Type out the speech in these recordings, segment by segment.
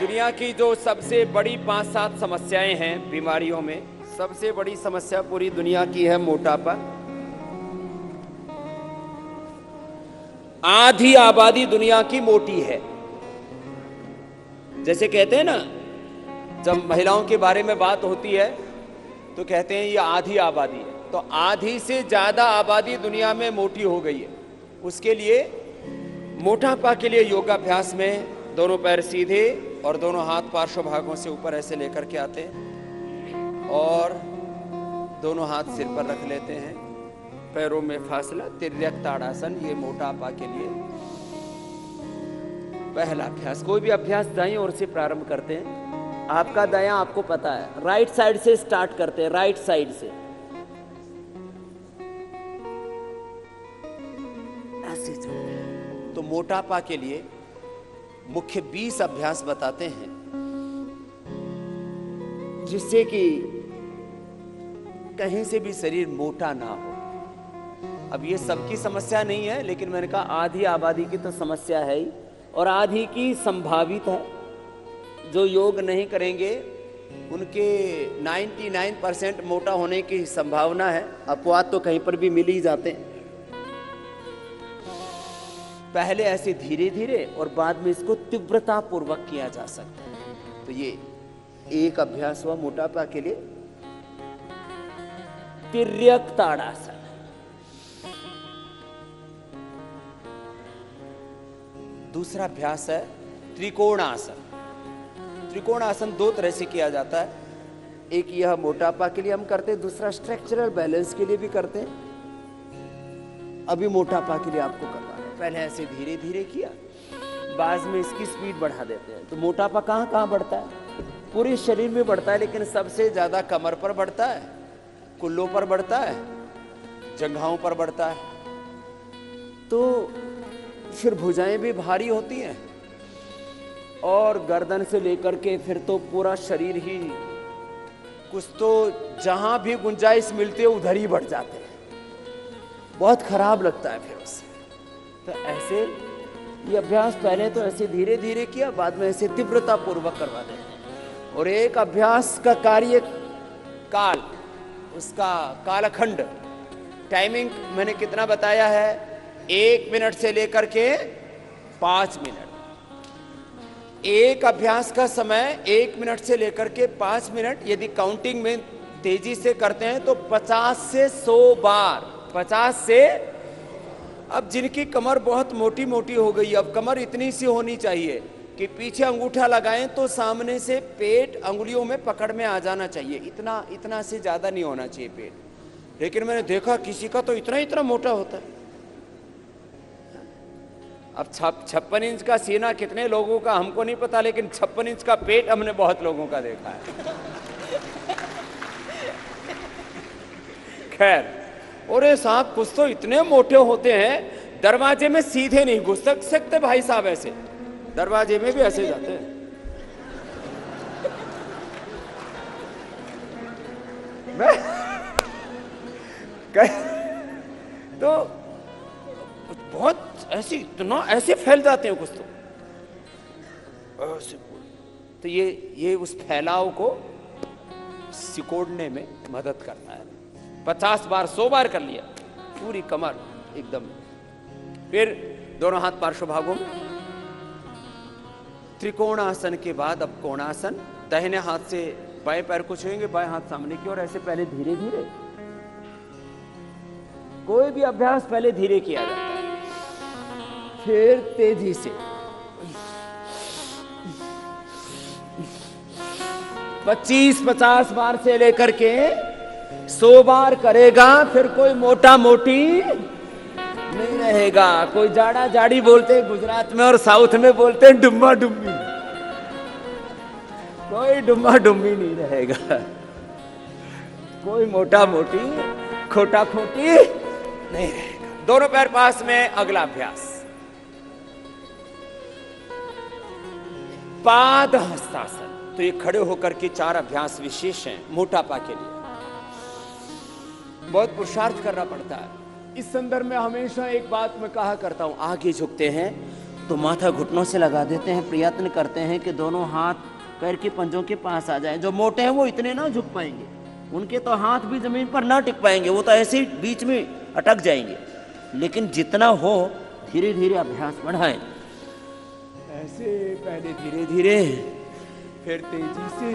दुनिया की जो सबसे बड़ी 5-7 समस्याएं हैं बीमारियों में, सबसे बड़ी समस्या पूरी दुनिया की है मोटापा। आधी आबादी दुनिया की मोटी है। जैसे कहते हैं ना, जब महिलाओं के बारे में बात होती है तो कहते हैं ये आधी आबादी है। तो आधी से ज्यादा आबादी दुनिया में मोटी हो गई है। उसके लिए मोटापा के लिए योगाभ्यास में दोनों पैर सीधे और दोनों हाथ पार्श्व भागों से ऊपर ऐसे लेकर के आते हैं और दोनों हाथ सिर पर रख लेते हैं, पैरों में फासला, तिर्यक ताड़ासन। ये मोटापा के लिए पहला अभ्यास। कोई भी अभ्यास दाईं ओर से प्रारंभ करते हैं। आपका दायां आपको पता है, राइट साइड से स्टार्ट करते हैं, राइट साइड से ऐसे चलते हैं। तो मोटापा के लिए मुख्य 20 अभ्यास बताते हैं जिससे कि कहीं से भी शरीर मोटा ना हो। अब ये सबकी समस्या नहीं है, लेकिन मैंने कहा आधी आबादी की तो समस्या है ही, और आधी की संभावित है। जो योग नहीं करेंगे उनके 99% मोटा होने की संभावना है। अपवाद तो कहीं पर भी मिल ही जाते हैं। पहले ऐसे धीरे धीरे और बाद में इसको तीव्रता पूर्वक किया जा सकता है। तो ये एक अभ्यास हुआ मोटापा के लिए, तिर्यक ताड़ासन। दूसरा अभ्यास है त्रिकोणासन। त्रिकोणासन 2 तरह से किया जाता है। एक यह मोटापा के लिए हम करते हैं, दूसरा स्ट्रक्चरल बैलेंस के लिए भी करते हैं। अभी मोटापा के लिए आपको करवाना है। पहले ऐसे धीरे धीरे किया, बाद में इसकी स्पीड बढ़ा देते हैं। तो मोटापा कहाँ कहाँ बढ़ता है? पूरे शरीर में बढ़ता है, लेकिन सबसे ज्यादा कमर पर बढ़ता है, कुल्लों पर बढ़ता है, जंघाओं पर बढ़ता है। तो फिर भुजाएं भी भारी होती हैं और गर्दन से लेकर के फिर तो पूरा शरीर ही, कुछ तो जहां भी गुंजाइश मिलती है उधर ही बढ़ जाते हैं। बहुत खराब लगता है फिर उससे। तो ऐसे ये अभ्यास पहले तो ऐसे धीरे धीरे किया, बाद में ऐसे तीव्रता पूर्वक करवा देते हैं। और एक अभ्यास का कार्य काल, उसका कालखंड, टाइमिंग मैंने कितना बताया है? 1 मिनट से लेकर के 5 मिनट। एक अभ्यास का समय 1 मिनट से लेकर के 5 मिनट। यदि काउंटिंग में तेजी से करते हैं तो 50 से 100 बार। 50 से, अब जिनकी कमर बहुत मोटी मोटी हो गई, अब कमर इतनी सी होनी चाहिए कि पीछे अंगूठा लगाएं तो सामने से पेट अंगुलियों में पकड़ में आ जाना चाहिए। इतना से ज्यादा नहीं होना चाहिए पेट। लेकिन मैंने देखा किसी का तो इतना मोटा होता है। अब 56 इंच का सीना कितने लोगों का हमको नहीं पता, लेकिन 56 इंच का पेट हमने बहुत लोगों का देखा है। खैर, और ये साहब कुछ तो इतने मोटे होते हैं, दरवाजे में सीधे नहीं घुस सकते भाई साहब, ऐसे दरवाजे में भी ऐसे जाते हैं। तो बहुत ऐसे, इतना ऐसे फैल जाते हैं कुछ तो ऐसे। तो ये उस फैलाव को सिकोड़ने में मदद करता है। 50 बार 100 बार कर लिया, पूरी कमर एकदम। फिर दोनों हाथ पार्श्व भागों में। त्रिकोणासन के बाद अब कोणासन। दाहिने हाथ से बाएं पैर को छुएंगे, बाएं हाथ सामने की ओर, ऐसे पहले धीरे धीरे। कोई भी अभ्यास पहले धीरे किया जाता है, फिर तेजी से। 25-50 बार से लेकर के 100 बार करेगा, फिर कोई मोटा मोटी नहीं रहेगा। कोई जाड़ा जाड़ी बोलते हैं गुजरात में, और साउथ में बोलते हैं डुम्मा डुम्मी। कोई डुम्मा डुम्मी नहीं रहेगा, कोई मोटा मोटी खोटा खोटी नहीं रहेगा। दोनों पैर पास में। अगला अभ्यास पाद हस्तासन। तो ये खड़े होकर के 4 अभ्यास विशेष हैं मोटापा के लिए। बहुत पुरुषार्थ करना पड़ता है। इस संदर्भ में हमेशा एक बात मैं कहा करता हूं, आगे झुकते हैं तो माथा घुटनों से लगा देते हैं, प्रयत्न करते हैं कि दोनों हाथ पैर के पंजों के पास आ जाएं। जो मोटे हैं वो इतने ना झुक पाएंगे, उनके तो हाथ भी जमीन पर ना टिक पाएंगे, वो तो ऐसे ही बीच में अटक जाएंगे। लेकिन जितना हो धीरे धीरे अभ्यास बढ़ाएं, ऐसे पहले धीरे धीरे फिर तेजी से।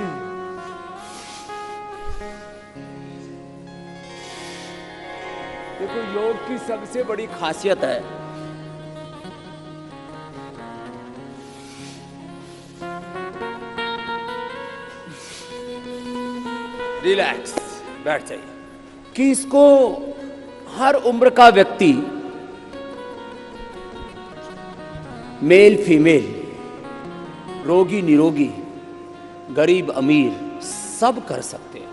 देखो योग की सबसे बड़ी खासियत है रिलैक्स, बैठ जाइए, कि इसको हर उम्र का व्यक्ति, मेल फीमेल, रोगी निरोगी, गरीब अमीर, सब कर सकते हैं।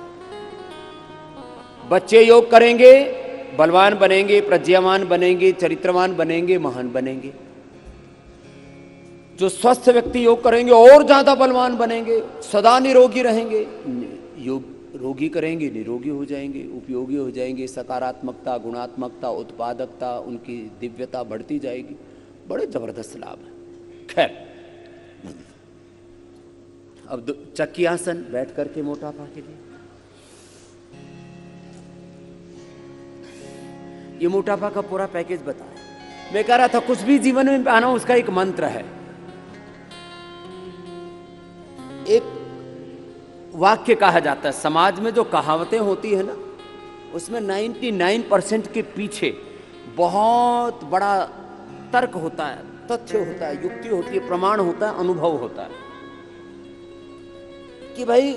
बच्चे योग करेंगे, बलवान बनेंगे, प्रज्ञावान बनेंगे, चरित्रवान बनेंगे, महान बनेंगे। जो स्वस्थ व्यक्ति योग करेंगे और ज्यादा बलवान बनेंगे, सदा निरोगी रहेंगे। योग रोगी करेंगे, निरोगी हो जाएंगे, उपयोगी हो जाएंगे, सकारात्मकता, गुणात्मकता, उत्पादकता, उनकी दिव्यता बढ़ती जाएगी। बड़े जबरदस्त लाभ है। खैर, अब चक्की आसन बैठ करके मोटापा के लिए। ये मोटापा का पूरा पैकेज बताया। मैं कह रहा था कुछ भी जीवन में पाना उसका एक मंत्र है। एक वाक्य कहा जाता है, समाज में जो कहावतें होती है ना, उसमें 99% के पीछे बहुत बड़ा तर्क होता है, तथ्य होता है, युक्ति होती है, प्रमाण होता है, अनुभव होता है। कि भाई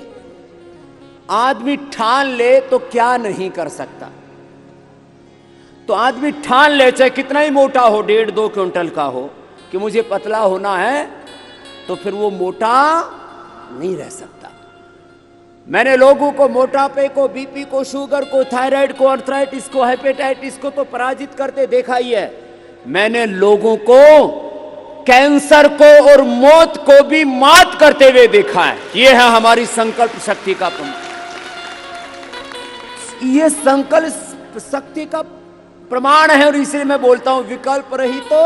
आदमी ठान ले तो क्या नहीं कर सकता। तो आदमी ठान ले, चाहे कितना ही मोटा हो, 1.5-2 क्विंटल का हो, कि मुझे पतला होना है, तो फिर वो मोटा नहीं रह सकता। मैंने लोगों को मोटापे को, बीपी को, शुगर को, थायराइड को, आर्थराइटिस को, हेपेटाइटिस को तो पराजित करते देखा ही है। मैंने लोगों को कैंसर को और मौत को भी मात करते हुए देखा है। यह है हमारी संकल्प शक्ति का प्रमाण। यह संकल्प शक्ति का प्रमाण है, और इसलिए मैं बोलता हूं विकल्प रही तो।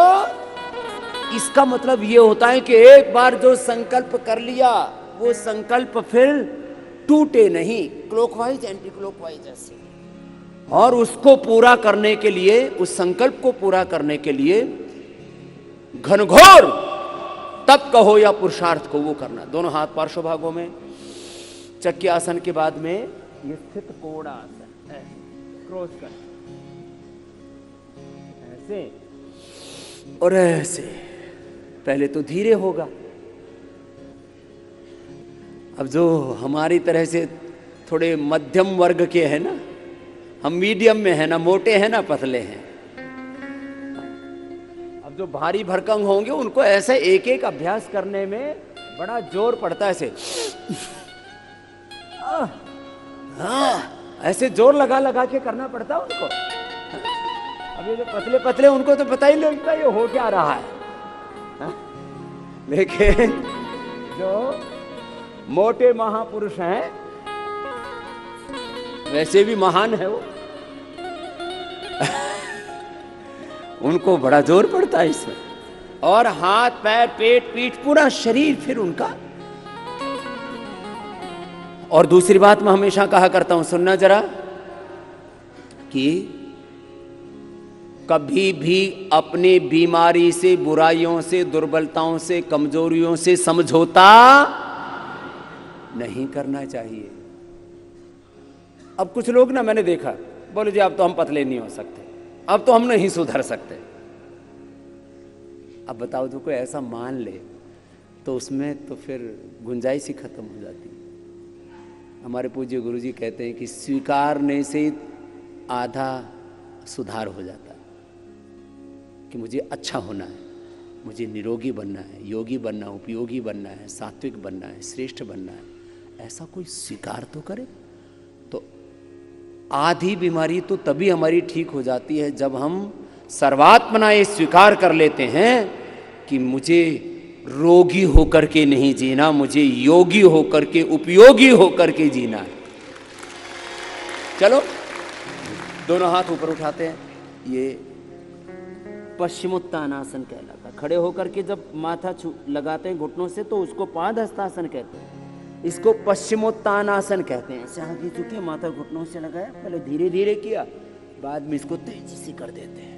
इसका मतलब यह होता है कि एक बार जो संकल्प कर लिया, वो संकल्प फिर टूटे नहीं, क्लॉकवाइज एंटी क्लॉकवाइज ऐसे। और उसको पूरा करने के लिए, उस संकल्प को पूरा करने के लिए घनघोर तप कहो या पुरुषार्थ को वो करना। दोनों हाथ पार्श्व भागों में, चक्की आसन के बाद में ये स्थित कोण आसन है, क्रॉस कर ऐसे और ऐसे। पहले तो धीरे होगा। अब जो हमारी तरह से थोड़े मध्यम वर्ग के हैं ना, हम मीडियम में है ना, मोटे हैं ना पतले हैं। अब जो भारी भरकम होंगे उनको ऐसे एक एक अभ्यास करने में बड़ा जोर पड़ता है। ऐसे ऐसे जोर लगा लगा के करना पड़ता है उनको। अब ये जो पतले पतले, उनको तो पता ही नहीं लगता ये हो क्या रहा है। लेकिन जो मोटे महापुरुष हैं, वैसे भी महान है वो, उनको बड़ा जोर पड़ता है इसमें। और हाथ पैर पेट पीठ पूरा शरीर फिर उनका। और दूसरी बात मैं हमेशा कहा करता हूं, सुनना जरा, कि कभी भी अपनी बीमारी से, बुराइयों से, दुर्बलताओं से, कमजोरियों से समझौता नहीं करना चाहिए। अब कुछ लोग ना, मैंने देखा, बोले जी अब तो हम पतले नहीं हो सकते, अब तो हम नहीं सुधर सकते। अब बताओ, जो कोई ऐसा मान ले तो उसमें तो फिर गुंजाइश ही खत्म हो जाती है। हमारे पूज्य गुरुजी कहते हैं कि स्वीकारने से आधा सुधार हो जाता है, कि मुझे अच्छा होना है, मुझे निरोगी बनना है, योगी बनना है, उपयोगी बनना है, सात्विक बनना है, श्रेष्ठ बनना है। ऐसा कोई स्वीकार तो करे। तो आधी बीमारी तो तभी हमारी ठीक हो जाती है जब हम सर्वात्मना ये स्वीकार कर लेते हैं कि मुझे रोगी होकर के नहीं जीना, मुझे योगी होकर के, उपयोगी होकर के जीना है। चलो, दोनों हाथ ऊपर उठाते हैं। ये पश्चिमोत्तानासन कहलाता, खड़े होकर के जब माथा लगाते हैं घुटनों से तो उसको पादहस्तासन कहते हैं। इसको पश्चिमोत्तानासन कहते हैं। ऐसे आगे झुके, माथा घुटनों से लगाया, पहले धीरे धीरे किया, बाद में इसको तेजी से कर देते हैं।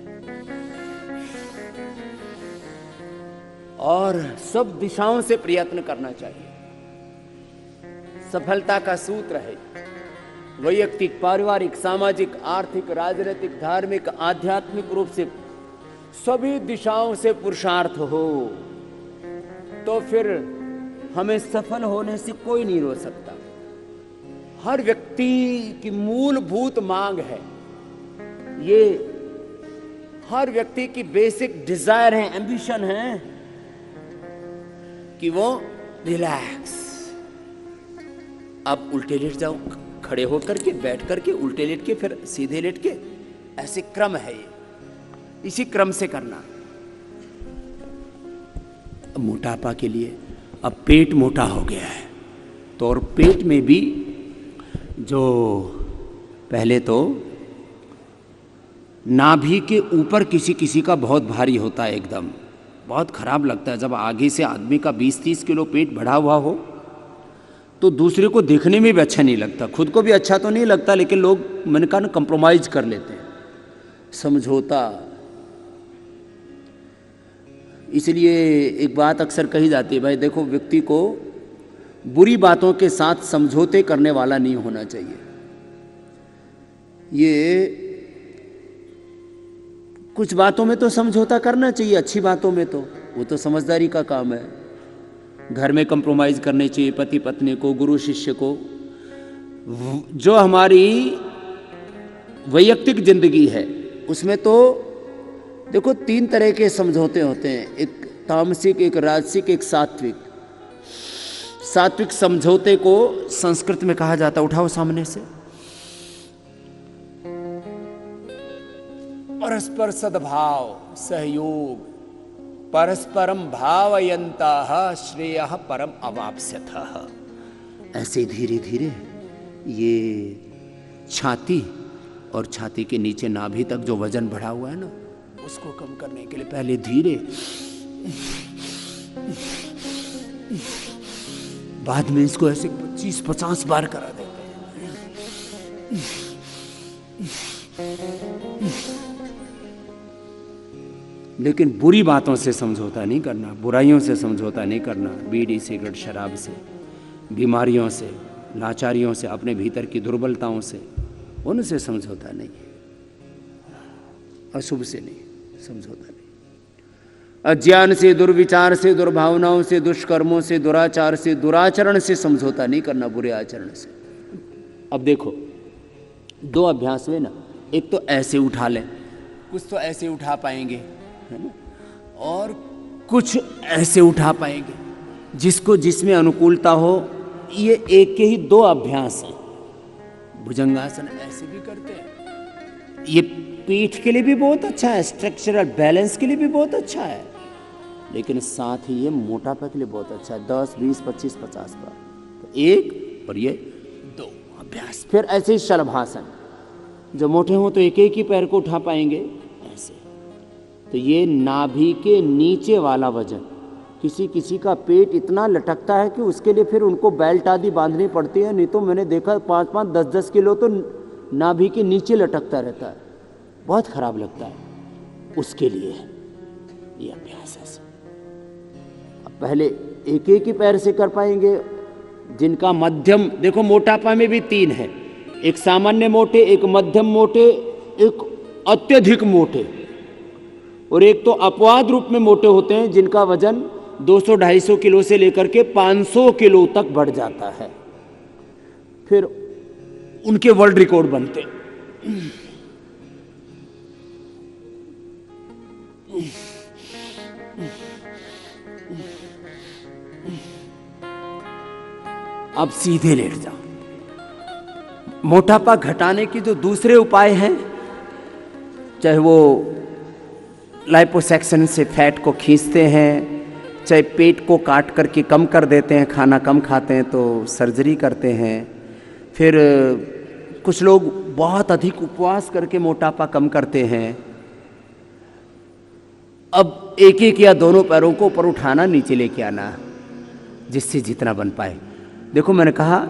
और सब दिशाओं से प्रयत्न करना चाहिए। सफलता का सूत्र है वैयक्तिक, पारिवारिक, सामाजिक, आर्थिक, राजनीतिक, धार्मिक, आध्यात्मिक रूप से सभी दिशाओं से पुरुषार्थ हो तो फिर हमें सफल होने से कोई नहीं रोक सकता। हर व्यक्ति की मूलभूत मांग है, ये हर व्यक्ति की बेसिक डिजायर है, एम्बिशन है कि वो रिलैक्स। अब उल्टे लेट जाओ, खड़े होकर के, बैठ करके, उल्टे लेट के, फिर सीधे लेट के, ऐसे क्रम है ये, इसी क्रम से करना। मोटापा के लिए अब पेट मोटा हो गया है तो और पेट में भी जो पहले तो नाभि के ऊपर किसी किसी का बहुत भारी होता है, एकदम बहुत खराब लगता है जब आगे से आदमी का 20-30 किलो पेट बढ़ा हुआ हो तो दूसरे को देखने में भी अच्छा नहीं लगता, खुद को भी अच्छा तो नहीं लगता, लेकिन लोग मैंने कहा ना कंप्रोमाइज कर लेते हैं, समझौता। इसलिए एक बात अक्सर कही जाती है, भाई देखो व्यक्ति को बुरी बातों के साथ समझौते करने वाला नहीं होना चाहिए। ये कुछ बातों में तो समझौता करना चाहिए, अच्छी बातों में तो वो तो समझदारी का काम है। घर में कंप्रोमाइज करने चाहिए, पति पत्नी को, गुरु शिष्य को। जो हमारी वैयक्तिक जिंदगी है उसमें तो देखो 3 तरह के समझौते होते हैं, एक तामसिक, एक राजसिक, एक सात्विक। सात्विक समझौते को संस्कृत में कहा जाता है, उठाओ सामने से, परस्पर सद्भाव, सहयोग, परस्परम भावयन्तः श्रेयः परम अवाप्स्यथः। ऐसे धीरे धीरे ये छाती और छाती के नीचे नाभि तक जो वजन बढ़ा हुआ है ना, उसको कम करने के लिए पहले धीरे, बाद में इसको ऐसे 25-50 बार करा देते हैं। लेकिन बुरी बातों से समझौता नहीं करना, बुराइयों से समझौता नहीं करना, बीड़ी, सिगरेट, शराब से, बीमारियों से, लाचारियों से, अपने भीतर की दुर्बलताओं से, उनसे समझौता नहीं, अशुभ से नहीं समझौता नहीं, अज्ञान से, दुर्विचार से, दुर्भावनाओं से, दुष्कर्मों से, दुराचार से, दुराचरण से समझौता नहीं करना, बुरे आचरण से। अब देखो 2 अभ्यास हुए ना, एक तो ऐसे उठा लें, कुछ तो ऐसे उठा पाएंगे है ना, और कुछ ऐसे उठा पाएंगे, जिसको जिसमें अनुकूलता हो। ये एक के ही 2 अभ्यास हैं। भुजंगासन ऐसे भी करते हैं, ये पीठ के लिए भी बहुत अच्छा है, स्ट्रक्चरल बैलेंस के लिए भी बहुत अच्छा है, लेकिन साथ ही ये मोटापा के लिए बहुत अच्छा है। 10, 20, 25, 50 बार, तो 1 और ये 2 अभ्यास। फिर ऐसे ही शलभासन, जो मोटे हों तो एक एक ही पैर को उठा पाएंगे ऐसे। तो ये नाभि के नीचे वाला वजन, किसी किसी का पेट इतना लटकता है कि उसके लिए फिर उनको बेल्ट आदि बांधनी पड़ती है, नहीं तो मैंने देखा 5-5, 10-10 किलो तो नाभि के नीचे लटकता रहता है, बहुत खराब लगता है। उसके लिए ये अभ्यास है। अब पहले एक एक ही पैर से कर पाएंगे, जिनका मध्यम, देखो मोटापा में भी 3 है, एक सामान्य मोटे, एक मध्यम मोटे, एक अत्यधिक मोटे, और एक तो अपवाद रूप में मोटे होते हैं जिनका वजन 200-250 किलो से लेकर के 500 किलो तक बढ़ जाता है, फिर उनके वर्ल्ड रिकॉर्ड बनते हैं। अब सीधे लेट जाओ। मोटापा घटाने की जो दूसरे उपाय हैं, चाहे वो लाइपोसैक्शन से फैट को खींचते हैं, चाहे पेट को काट करके कम कर देते हैं, खाना कम खाते हैं तो सर्जरी करते हैं, फिर कुछ लोग बहुत अधिक उपवास करके मोटापा कम करते हैं। अब एक एक या दोनों पैरों को ऊपर उठाना, नीचे लेके आना, जिससे जितना बन पाए। देखो मैंने कहा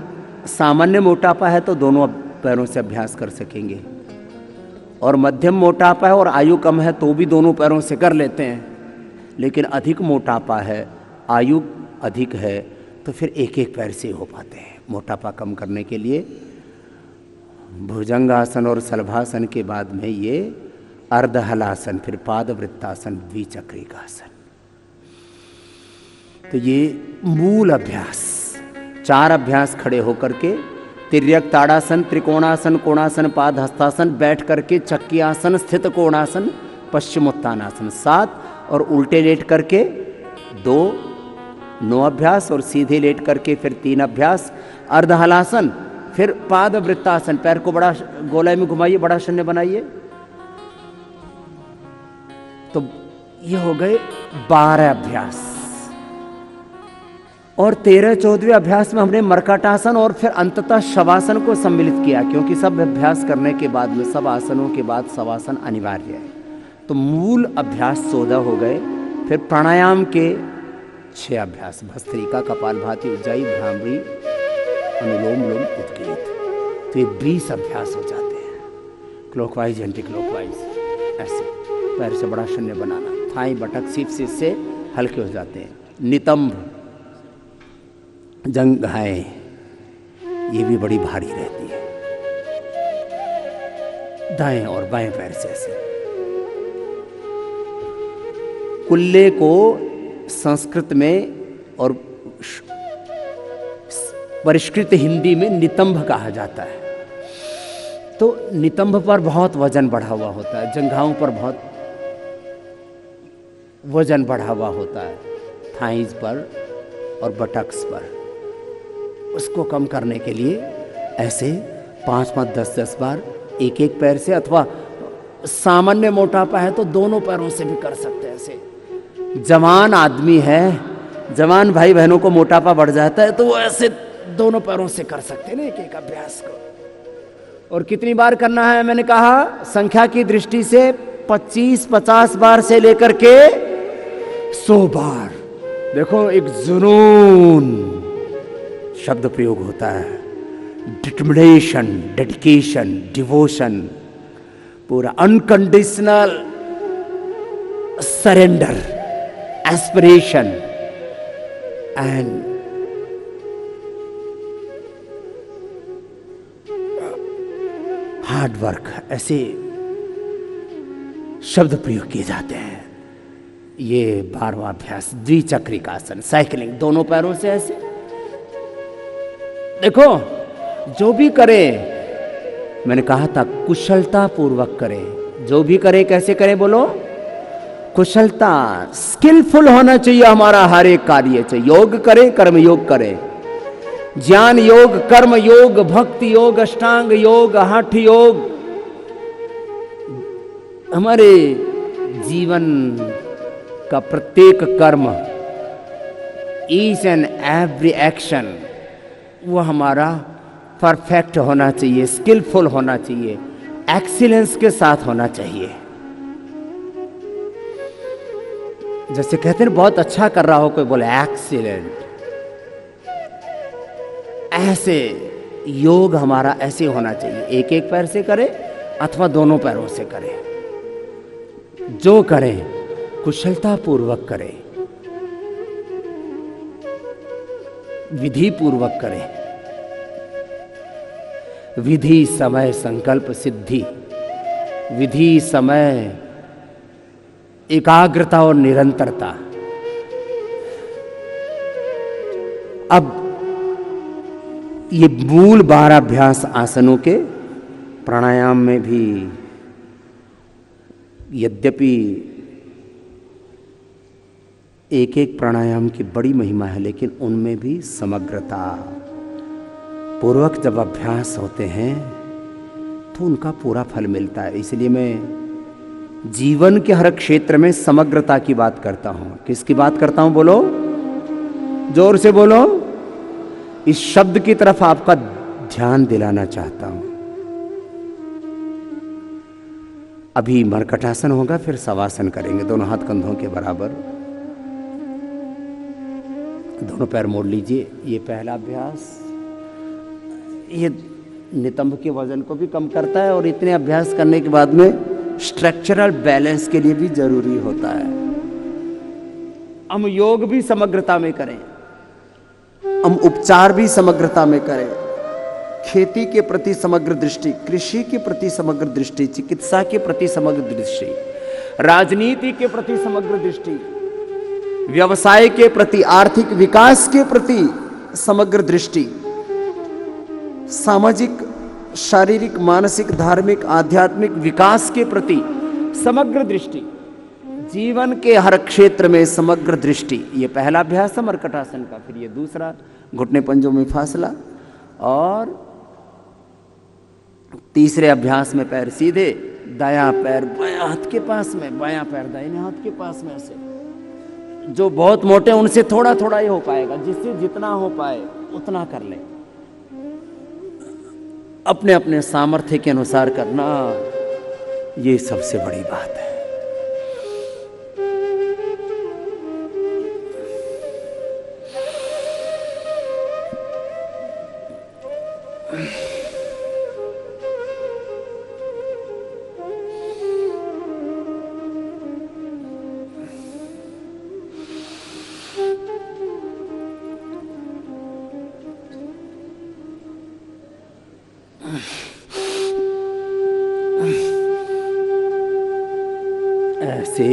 सामान्य मोटापा है तो दोनों पैरों से अभ्यास कर सकेंगे, और मध्यम मोटापा है और आयु कम है तो भी दोनों पैरों से कर लेते हैं। लेकिन अधिक मोटापा है, आयु अधिक है, तो फिर एक एक पैर से हो पाते हैं। मोटापा कम करने के लिए भुजंगासन और शलभासन के बाद में ये अर्धहलासन, फिर पादवृत्तासन, द्विचक्रिकासन। तो ये मूल अभ्यास, 4 अभ्यास खड़े होकर के, तिर्यक ताड़ासन, त्रिकोणासन, कोणासन, पाद हस्तासन, बैठ करके चक्की आसन, स्थित कोणासन, पश्चिमोत्तानासन 7, और उल्टे लेट करके 9 अभ्यास, और सीधे लेट करके फिर 3 अभ्यास, अर्धहलासन, फिर पाद वृत्तासन, पैर को बड़ा गोलाई में घुमाइए, बड़ा शून्य बनाइए। तो ये हो गए 12 अभ्यास। और 13-14वें अभ्यास में हमने मर्कटासन और फिर अंततः शवासन को सम्मिलित किया, क्योंकि सब अभ्यास करने के बाद में, सब आसनों के बाद शवासन अनिवार्य है। तो मूल अभ्यास 14 हो गए। फिर प्राणायाम के 6 अभ्यास, भस्त्रिका, कपालभाति, उज्जाई, भ्रामरी, अनुलोम विलोम, उद्गीत। तो ये 20 अभ्यास हो जाते हैं, क्लॉकवाइज एंटी क्लॉकवाइज, ऐसे पैर से बड़ा शून्य बनाना, थाई बटक सीप से इससे हल्के हो जाते हैं। नितंब, जंघाएं, ये भी बड़ी भारी रहती है, दाएं और बाएं पैर से ऐसे। कुल्ले को संस्कृत में और परिष्कृत हिंदी में नितंब कहा जाता है। तो नितंब पर बहुत वजन बढ़ा हुआ होता है, जंघाओं पर बहुत वजन बढ़ा हुआ होता है, थाइज पर और बटक्स पर। उसको कम करने के लिए ऐसे 5-5, 10-10 बार एक एक पैर से, अथवा सामान्य मोटापा है तो दोनों पैरों से भी कर सकते हैं। ऐसे जवान आदमी है, जवान भाई बहनों को मोटापा बढ़ जाता है तो वो ऐसे दोनों पैरों से कर सकते हैं ना एक एक अभ्यास को। और कितनी बार करना है मैंने कहा, संख्या की दृष्टि से 25-50 बार से लेकर के 100 बार। देखो एक जुनून शब्द प्रयोग होता है, डिटर्मिनेशन, डेडिकेशन, डिवोशन, पूरा unconditional surrender, aspiration and hard work, ऐसे शब्द प्रयोग किए जाते हैं। ये 12वां अभ्यास, द्विचक्रिकासन, साइकिलिंग, दोनों पैरों से ऐसे। देखो जो भी करे, मैंने कहा था कुशलता पूर्वक करे, जो भी करे कैसे करे बोलो, कुशलता, स्किलफुल होना चाहिए हमारा हर एक कार्य चाहिए। योग करे, कर्म योग करे, ज्ञान योग, कर्म योग, भक्ति योग, अष्टांग योग, हठ योग, हमारे जीवन का प्रत्येक कर्म, ईच एंड एवरी एक्शन, वो हमारा परफेक्ट होना चाहिए, स्किलफुल होना चाहिए, एक्सीलेंस के साथ होना चाहिए। जैसे कहते हैं बहुत अच्छा कर रहा हो, कोई बोले एक्सीलेंट, ऐसे योग हमारा ऐसे होना चाहिए। एक एक पैर से करे अथवा दोनों पैरों से करे, जो करें कुशलता पूर्वक करें, विधि पूर्वक करें। विधि समय संकल्प सिद्धि, विधि समय एकाग्रता और निरंतरता। अब ये मूल 12 अभ्यास आसनों के, प्राणायाम में भी यद्यपि एक एक प्राणायाम की बड़ी महिमा है, लेकिन उनमें भी समग्रता पूर्वक जब अभ्यास होते हैं तो उनका पूरा फल मिलता है। इसलिए मैं जीवन के हर क्षेत्र में समग्रता की बात करता हूं। किसकी बात करता हूं बोलो, जोर से बोलो। इस शब्द की तरफ आपका ध्यान दिलाना चाहता हूं। अभी मरकटासन होगा, फिर शवासन करेंगे, दोनों हाथ कंधों के बराबर, दोनों पैर मोड़ लीजिए। ये पहला अभ्यास, ये नितंब के वजन को भी कम करता है और इतने अभ्यास करने के बाद में स्ट्रक्चरल बैलेंस के लिए भी जरूरी होता है। हम योग भी समग्रता में करें, हम उपचार भी समग्रता में करें, खेती के प्रति समग्र दृष्टि, कृषि के प्रति समग्र दृष्टि, चिकित्सा के प्रति समग्र दृष्टि, राजनीति के प्रति समग्र दृष्टि, व्यवसाय के प्रति, आर्थिक विकास के प्रति समग्र दृष्टि, सामाजिक, शारीरिक, मानसिक, धार्मिक, आध्यात्मिक विकास के प्रति समग्र दृष्टि, जीवन के हर क्षेत्र में समग्र दृष्टि। ये पहला अभ्यास है मरकटासन का। फिर ये दूसरा, घुटने पंजों में फासला, और तीसरे अभ्यास में पैर सीधे, दायां पैर बायां हाथ के पास में, बायां पैर दाहिने हाथ के पास में। से जो बहुत मोटे उनसे थोड़ा थोड़ा ही हो पाएगा, जिससे जितना हो पाए उतना कर ले, अपने अपने सामर्थ्य के अनुसार करना, ये सबसे बड़ी बात है। ऐसे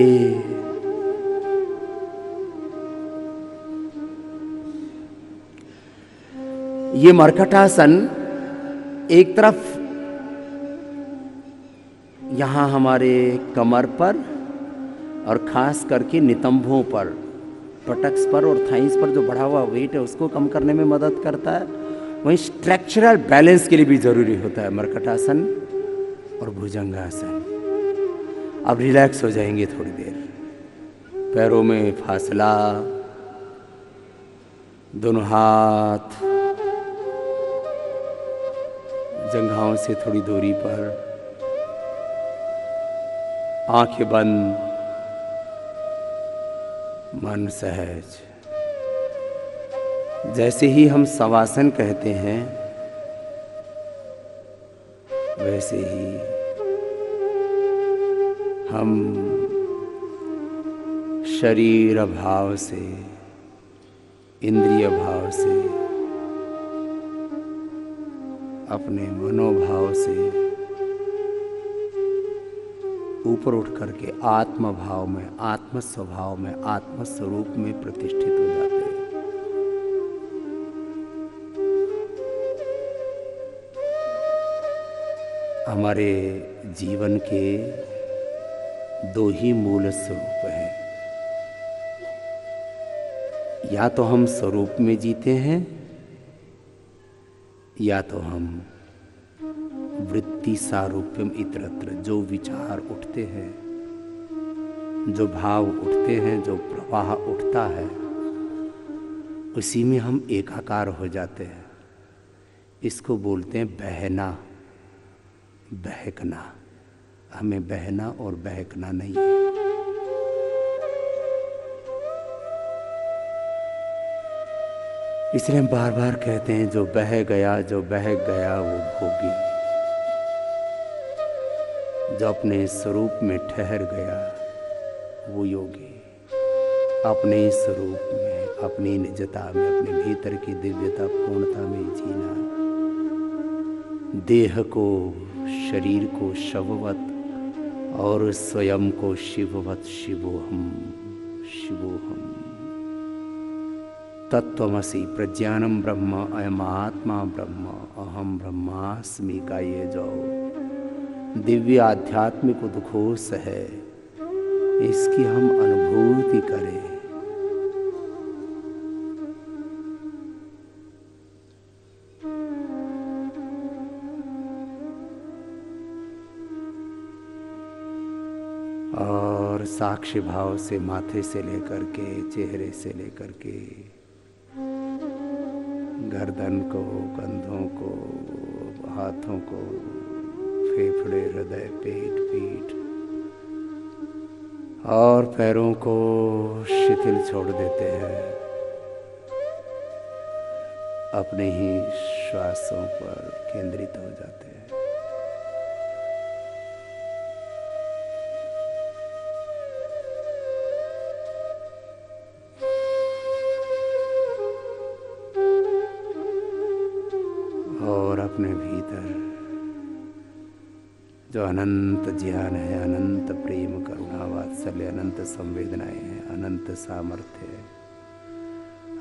ये मरकटासन एक तरफ यहां हमारे कमर पर और खास करके नितंबों पर, पटक्स पर और थाइस पर जो बढ़ा हुआ वेट है उसको कम करने में मदद करता है। वहीं स्ट्रक्चरल बैलेंस के लिए भी जरूरी होता है मरकटासन और भुजंगासन। अब रिलैक्स हो जाएंगे थोड़ी देर, पैरों में फासला, दोनों हाथ जंघाओं से थोड़ी दूरी पर, आंखें बंद, मन सहज। जैसे ही हम शवासन कहते हैं वैसे ही हम शरीर भाव से, इंद्रिय भाव से, अपने मनोभाव से ऊपर उठ करके आत्म भाव में, आत्म स्वभाव में, आत्म स्वरूप में प्रतिष्ठित हो जाते हैं। हमारे जीवन के दो ही मूल स्वरूप हैं, या तो हम स्वरूप में जीते हैं या तो हम वृत्ति सारूप्यम इतरत्र, जो विचार उठते हैं, जो भाव उठते हैं, जो प्रवाह उठता है, उसी में हम एकाकार हो जाते हैं। इसको बोलते हैं बहना, बहकना। हमें बहना और बहकना नहीं है। इसलिए हम बार बार कहते हैं जो बह गया, जो बहक गया वो भोगी। जो अपने स्वरूप में ठहर गया वो योगी। अपने स्वरूप में, अपनी निजता में, अपने भीतर की दिव्यता पूर्णता में जीना। देह को, शरीर को शववत और स्वयं को शिववत। शिवोहम, शिवोहम। तत्वमसि प्रज्ञानम ब्रह्म, अयम आत्मा ब्रह्म, अहम ब्रह्मास्मि का ये जो दिव्य आध्यात्मिक उद्घोष है, इसकी हम अनुभूति करें। और साक्षी भाव से माथे से लेकर के, चेहरे से लेकर के, गर्दन को, कंधों को, हाथों को, फेफड़े, हृदय, पेट, पीठ, और पैरों को शिथिल छोड़ देते हैं, अपने ही श्वासों पर केंद्रित हो जाते हैं। और अपने भीतर जो अनंत ज्ञान है, अनंत प्रेम, करुणा, वात्सल्य, अनंत संवेदनाएं हैं, अनंत सामर्थ्य है,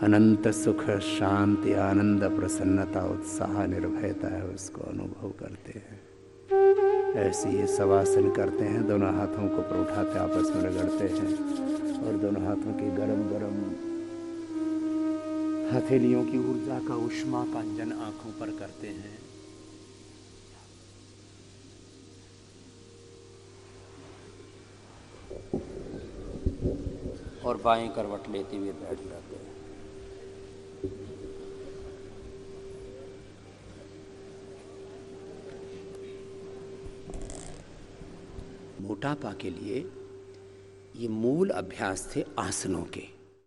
अनंत सुख, शांति, आनंद, प्रसन्नता, उत्साह, निर्भयता है, उसको अनुभव करते हैं। ऐसे ही शवासन करते हैं, दोनों हाथों को ऊपर उठाते आपस में रगड़ते हैं और दोनों हाथों की गरम गरम हथेलियों की ऊर्जा का, उष्मा का अंजन आंखों पर करते हैं। और बाएं करवट लेते हुए बैठ जाते हैं। मोटापा के लिए ये मूल अभ्यास थे आसनों के।